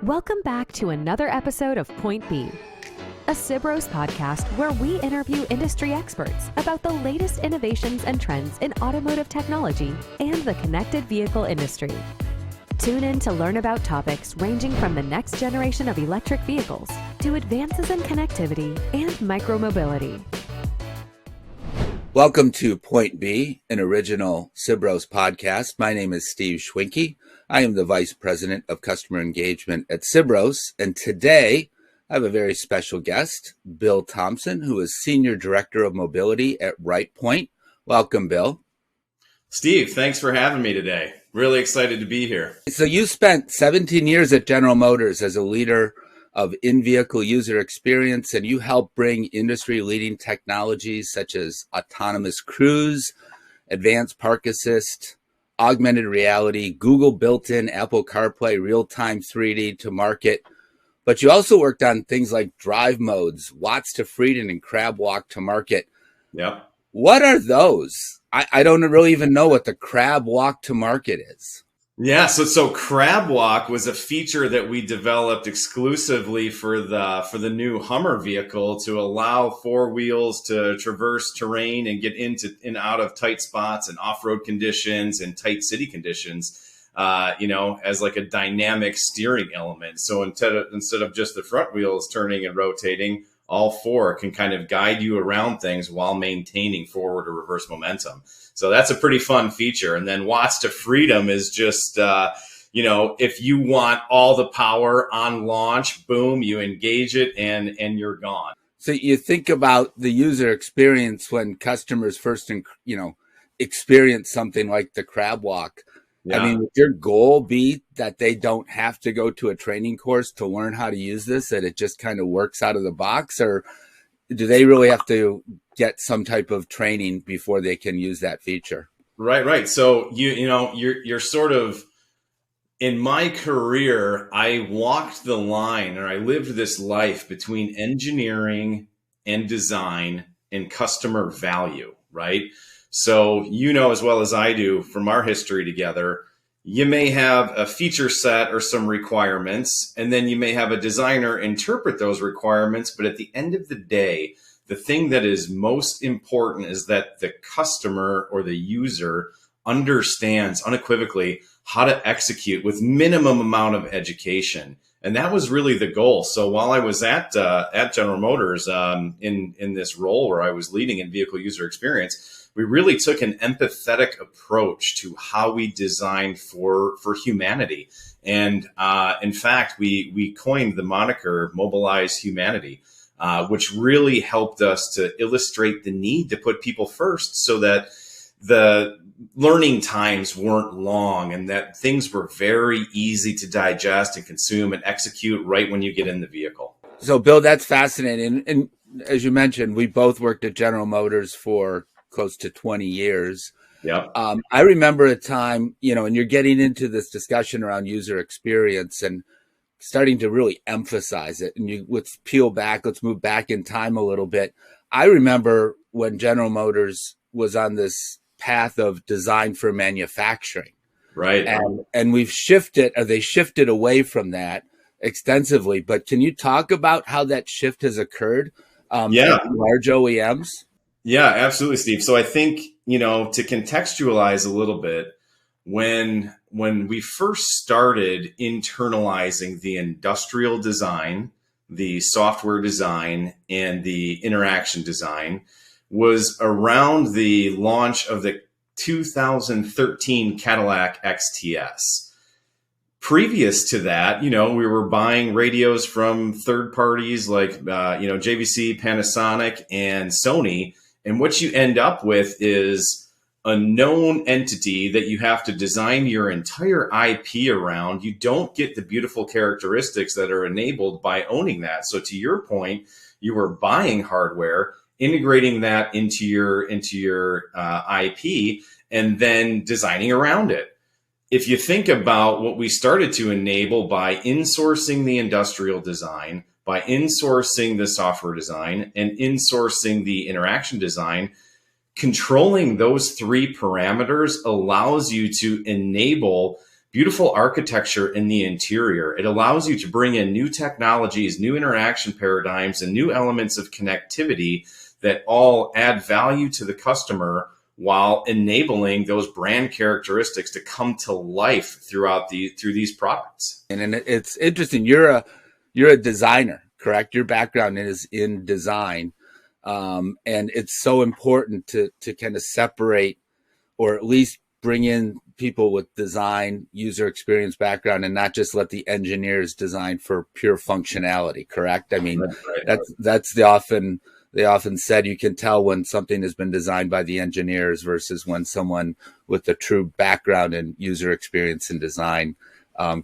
Welcome back to another episode of Point B, a Sibros podcast where we interview industry experts about the latest innovations and trends in automotive technology and the connected vehicle industry. Tune in to learn about topics ranging from the next generation of electric vehicles to advances in connectivity and micromobility. Welcome to Point B, an original Sibros podcast. My name is Steve Schwinke. I am the Vice President of Customer Engagement at Sibros, and today I have a very special guest, Bill Thompson, who is Senior Director of Mobility at Rightpoint. Welcome, Bill. Steve, thanks for having me today. Really excited to be here. So you spent 17 years at General Motors as a leader of in-vehicle user experience, and you helped bring industry-leading technologies such as autonomous cruise, advanced park assist, augmented reality, Google built-in Apple CarPlay, real-time 3D to market. But you also worked on things like drive modes, Watts to Freedom, and Crabwalk to market. Yep. What are those? I don't really even know what the Crabwalk to market is. Yeah, so Crabwalk was a feature that we developed exclusively for the new Hummer vehicle to allow four wheels to traverse terrain and get into and out of tight spots and off-road conditions and tight city conditions, as like a dynamic steering element. So instead of just the front wheels turning and rotating, all four can kind of guide you around things while maintaining forward or reverse momentum. So that's a pretty fun feature. And then Watts to Freedom is just, if you want all the power on launch, boom, you engage it and you're gone. So you think about the user experience when customers first, experience something like the Crabwalk. Yeah. I mean, would your goal be that they don't have to go to a training course to learn how to use this, that it just kind of works out of the box, or do they really have to get some type of training before they can use that feature? Right. So you're sort of, in my career, I walked the line, or I lived this life between engineering and design and customer value, right? So as well as I do from our history together, you may have a feature set or some requirements, and then you may have a designer interpret those requirements. But at the end of the day, the thing that is most important is that the customer or the user understands unequivocally how to execute with minimum amount of education. And that was really the goal. So while I was at General Motors in this role where I was leading in vehicle user experience, we really took an empathetic approach to how we designed for humanity. And in fact, we coined the moniker Mobilize Humanity, which really helped us to illustrate the need to put people first so that the learning times weren't long and that things were very easy to digest and consume and execute right when you get in the vehicle. So, Bill, that's fascinating. And as you mentioned, we both worked at General Motors for close to 20 years. Yeah. I remember a time, and you're getting into this discussion around user experience and starting to really emphasize it. And let's move back in time a little bit. I remember when General Motors was on this path of design for manufacturing. Right. And they shifted away from that extensively. But can you talk about how that shift has occurred at large OEMs? Yeah, absolutely, Steve. So I think, to contextualize a little bit, when we first started internalizing the industrial design, the software design, and the interaction design was around the launch of the 2013 Cadillac XTS. Previous to that, we were buying radios from third parties like, JVC, Panasonic, and Sony. And what you end up with is a known entity that you have to design your entire IP around. You don't get the beautiful characteristics that are enabled by owning that. So to your point, you were buying hardware, integrating that into your IP, and then designing around it. If you think about what we started to enable by insourcing the industrial design, by insourcing the software design, and insourcing the interaction design, controlling those three parameters allows you to enable beautiful architecture in the interior. It allows you to bring in new technologies, new interaction paradigms, and new elements of connectivity that all add value to the customer while enabling those brand characteristics to come to life through these products. And it's interesting. You're a designer, correct? Your background is in design, and it's so important to kind of separate, or at least bring in people with design, user experience background, and not just let the engineers design for pure functionality. Correct? I mean, that's they often said you can tell when something has been designed by the engineers versus when someone with a true background in user experience and design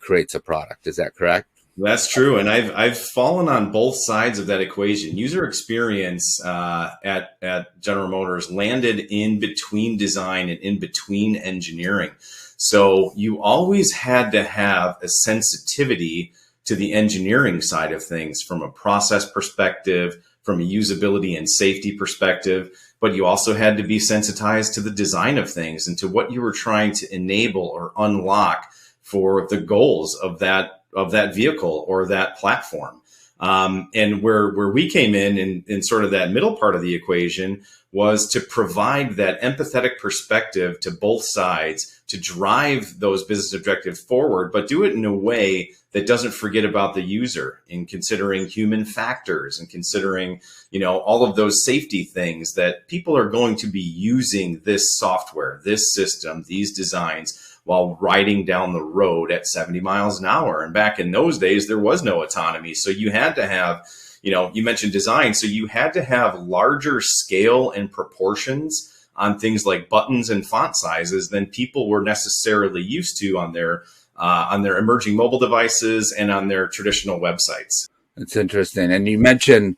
creates a product. Is that correct? That's true. And I've fallen on both sides of that equation. User experience at General Motors landed in between design and in between engineering. So you always had to have a sensitivity to the engineering side of things from a process perspective, from a usability and safety perspective, but you also had to be sensitized to the design of things and to what you were trying to enable or unlock for the goals of that vehicle or that platform. And where we came in sort of that middle part of the equation was to provide that empathetic perspective to both sides to drive those business objectives forward, but do it in a way that doesn't forget about the user, in considering human factors and considering, all of those safety things that people are going to be using this software, this system, these designs while riding down the road at 70 miles an hour. And back in those days, there was no autonomy. So you had to have, you mentioned design. So you had to have larger scale and proportions on things like buttons and font sizes than people were necessarily used to on their emerging mobile devices and on their traditional websites. That's interesting. And you mentioned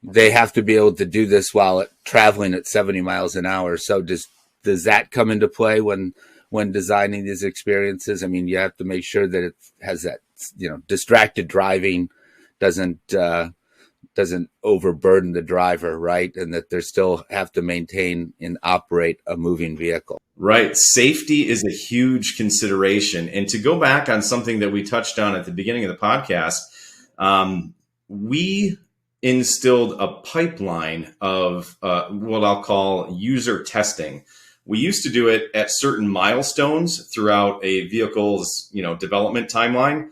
they have to be able to do this while traveling at 70 miles an hour. So does that come into play when designing these experiences? I mean, you have to make sure that it has that, distracted driving doesn't overburden the driver, right? And that they still have to maintain and operate a moving vehicle. Right. Safety is a huge consideration. And to go back on something that we touched on at the beginning of the podcast, we instilled a pipeline of what I'll call user testing. We used to do it at certain milestones throughout a vehicle's, development timeline.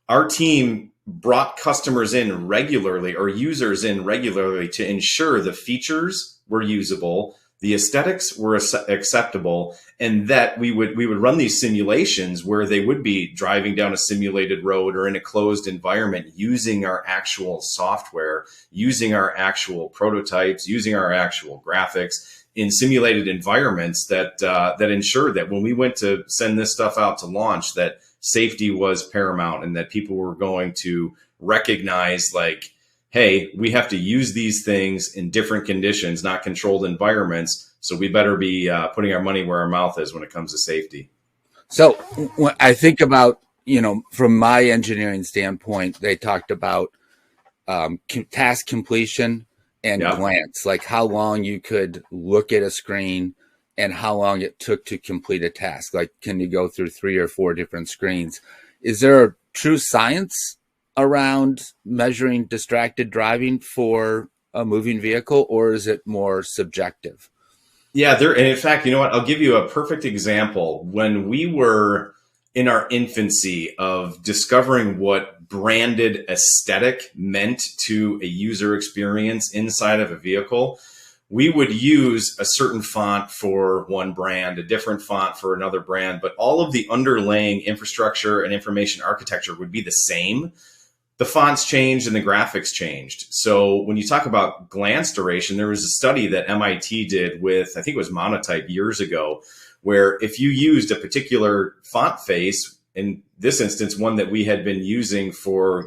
Our team brought customers in regularly or users in regularly to ensure the features were usable, the aesthetics were acceptable, and that we would run these simulations where they would be driving down a simulated road or in a closed environment using our actual software, using our actual prototypes, using our actual graphics in simulated environments that ensured that when we went to send this stuff out to launch, that safety was paramount and that people were going to recognize, like, hey, we have to use these things in different conditions, not controlled environments. So we better be putting our money where our mouth is when it comes to safety. So when I think about, from my engineering standpoint, they talked about task completion and glance, like how long you could look at a screen and how long it took to complete a task. Like, can you go through 3 or 4 different screens? Is there a true science around measuring distracted driving for a moving vehicle, or is it more subjective? Yeah, and in fact, you know what? I'll give you a perfect example. When we were in our infancy of discovering what branded aesthetic meant to a user experience inside of a vehicle, we would use a certain font for one brand, a different font for another brand, but all of the underlying infrastructure and information architecture would be the same. The fonts changed and the graphics changed. So when you talk about glance duration, there was a study that MIT did with, I think it was Monotype years ago, where if you used a particular font face, in this instance, one that we had been using for,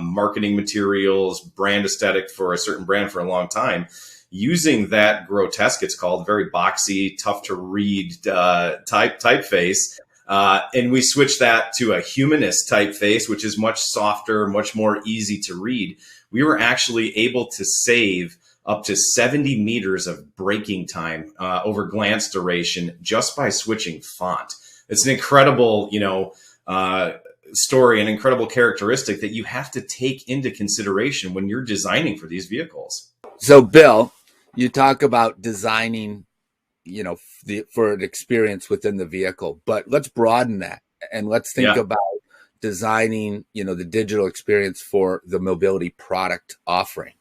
marketing materials, brand aesthetic for a certain brand for a long time, using that grotesque, it's called, very boxy, tough to read typeface. And we switched that to a humanist typeface, which is much softer, much more easy to read. We were actually able to save up to 70 meters of braking time over glance duration just by switching font. it's an incredible, story, an incredible characteristic that you have to take into consideration when you're designing for these vehicles. So, Bill, you talk about designing, for an experience within the vehicle, but let's broaden that and let's think about designing, the digital experience for the mobility product offering.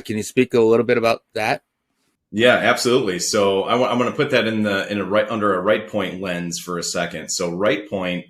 Can you speak a little bit about that? Yeah, absolutely. So I'm going to put that under a Rightpoint lens for a second. So Rightpoint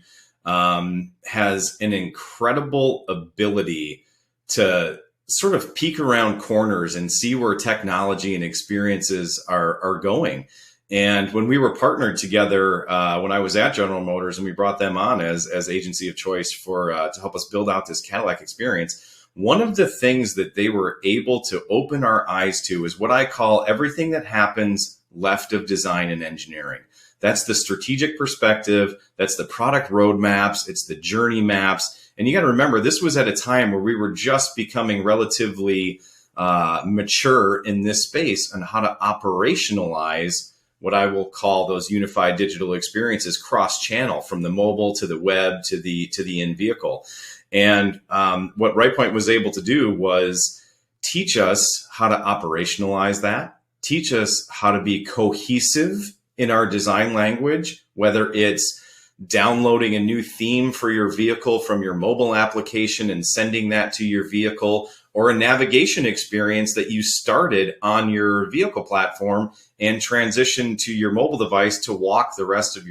has an incredible ability to sort of peek around corners and see where technology and experiences are going. And when we were partnered together, when I was at General Motors and we brought them on as agency of choice to help us build out this Cadillac experience, one of the things that they were able to open our eyes to is what I call everything that happens left of design and engineering. That's the strategic perspective. That's the product roadmaps. It's the journey maps. And you got to remember, this was at a time where we were just becoming relatively mature in this space on how to operationalize what I will call those unified digital experiences cross-channel, from the mobile to the web to the in-vehicle. And what Rightpoint was able to do was teach us how to operationalize that, teach us how to be cohesive in our design language, whether it's downloading a new theme for your vehicle from your mobile application and sending that to your vehicle, or a navigation experience that you started on your vehicle platform and transition to your mobile device to walk the rest of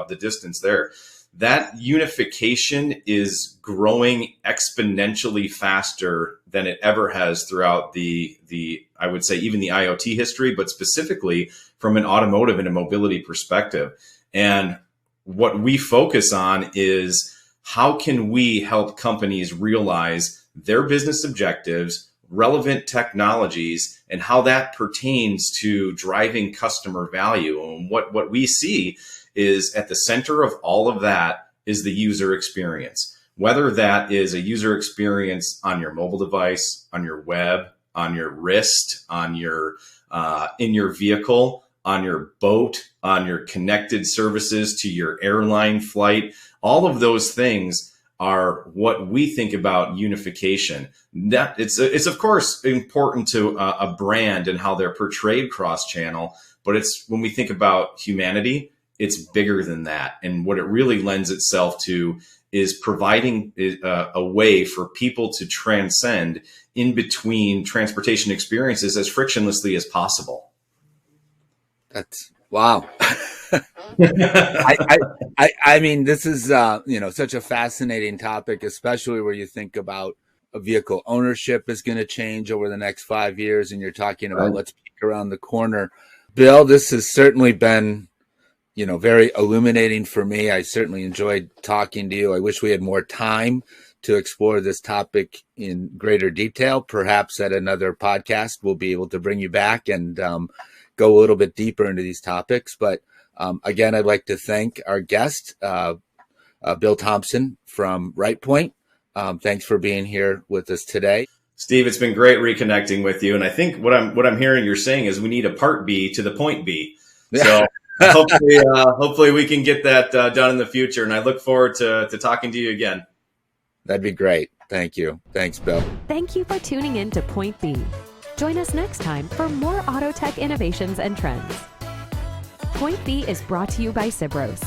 the distance there. That unification is growing exponentially faster than it ever has throughout the I would say even the IoT history, but specifically from an automotive and a mobility perspective. And what we focus on is how can we help companies realize their business objectives, relevant technologies, and how that pertains to driving customer value. And what we see is at the center of all of that is the user experience. Whether that is a user experience on your mobile device, on your web, on your wrist, on your in your vehicle, on your boat, on your connected services to your airline flight, all of those things are what we think about unification. That it's of course important to a brand and how they're portrayed cross-channel, but it's when we think about humanity, it's bigger than that. And what it really lends itself to is providing a way for people to transcend in between transportation experiences as frictionlessly as possible. That's wow. I mean, this is such a fascinating topic, especially where you think about a vehicle ownership is going to change over the next 5 years, and you're talking about let's peek around the corner. Bill, this has certainly been very illuminating for me. I certainly enjoyed talking to you. I wish we had more time to explore this topic in greater detail. Perhaps at another podcast, we'll be able to bring you back and go a little bit deeper into these topics. But again, I'd like to thank our guest, Bill Thompson from Rightpoint. Thanks for being here with us today. Steve, it's been great reconnecting with you. And I think what I'm hearing you're saying is we need a part B to the point B. So hopefully we can get that done in the future. And I look forward to talking to you again. That'd be great. Thank you. Thanks, Bill. Thank you for tuning in to Point B. Join us next time for more auto tech innovations and trends. Point B is brought to you by Sibros.